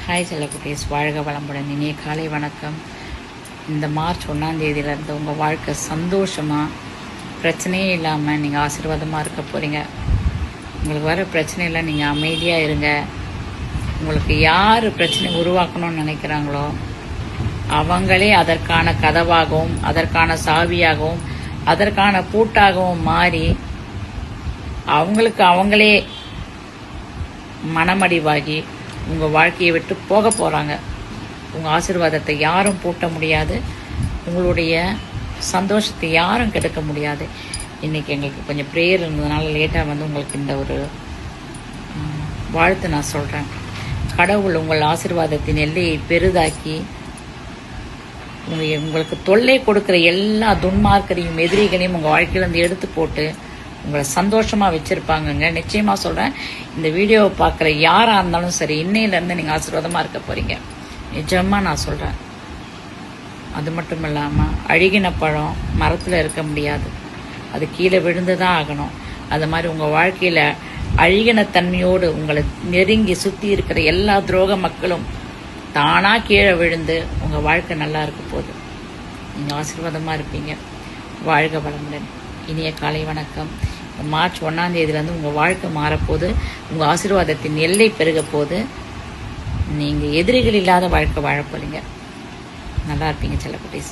Hi செல்லக்குட்டீஸ், வாழ்க வளமுடன். இனிய காலை வணக்கம். இந்த மார்ச் 1ஆம் தேதியிலேருந்து உங்கள் வாழ்க்கை சந்தோஷமாக பிரச்சனையே இல்லாமல் நீங்கள் ஆசீர்வாதமாக இருக்க போகிறீங்க. உங்களுக்கு வர பிரச்சனையில் நீங்கள் அமைதியாக இருங்க. உங்களுக்கு யார் பிரச்சனை உருவாக்கணும்னு நினைக்கிறாங்களோ அவங்களே அதற்கான கதவாகவும் அதற்கான சாவியாகவும் அதற்கான பூட்டாகவும் மாறி அவங்களுக்கு அவங்களே மனமடிவாகி உங்கள் வாழ்க்கையை விட்டு போக போகிறாங்க. உங்கள் ஆசீர்வாதத்தை யாரும் பூட்ட முடியாது, உங்களுடைய சந்தோஷத்தை யாரும் கெடுக்க முடியாது. இன்றைக்கி எங்களுக்கு கொஞ்சம் ப்ரேயர் இருந்ததுனால லேட்டாக வந்து உங்களுக்கு இந்த ஒரு வாழ்த்து நான் சொல்கிறேன். கடவுள் உங்கள் ஆசீர்வாதத்தின் எல்லையை பெரிதாக்கி உங்களுக்கு தொல்லை கொடுக்குற எல்லா துன்மார்க்கரையும் எதிரிகளையும் உங்கள் வாழ்க்கையிலேருந்து எடுத்து போட்டு உங்களை சந்தோஷமாக வச்சுருப்பாங்கங்க. நிச்சயமாக சொல்கிறேன், இந்த வீடியோவை பார்க்குற யாராக இருந்தாலும் சரி, இன்னையிலேருந்து நீங்கள் ஆசீர்வாதமாக இருக்க போகிறீங்க. நிஜமாக நான் சொல்கிறேன். அது மட்டும் இல்லாமல் அழுகின பழம் மரத்தில் இருக்க முடியாது, அது கீழே விழுந்து தான் ஆகணும். அது மாதிரி உங்கள் வாழ்க்கையில் அழுகின தன்மையோடு உங்களை நெருங்கி சுற்றி இருக்கிற எல்லா துரோக மக்களும் தானாக கீழே விழுந்து உங்கள் வாழ்க்கை நல்லா இருக்க போகுது. நீங்கள் ஆசீர்வாதமாக இருப்பீங்க. வாழ்க வளமுடன். இனிய காலை வணக்கம். மார்ச் 1ஆம் தேதியிலேருந்து உங்கள் வாழ்க்கை மாறப்போது, உங்கள் ஆசீர்வாதத்தின் எல்லை பெருக போது, நீங்கள் எதிரிகள் இல்லாத வாழ்க்கை வாழ போறீங்க. நல்லா இருப்பீங்க செல்லக்குட்டீஸ்.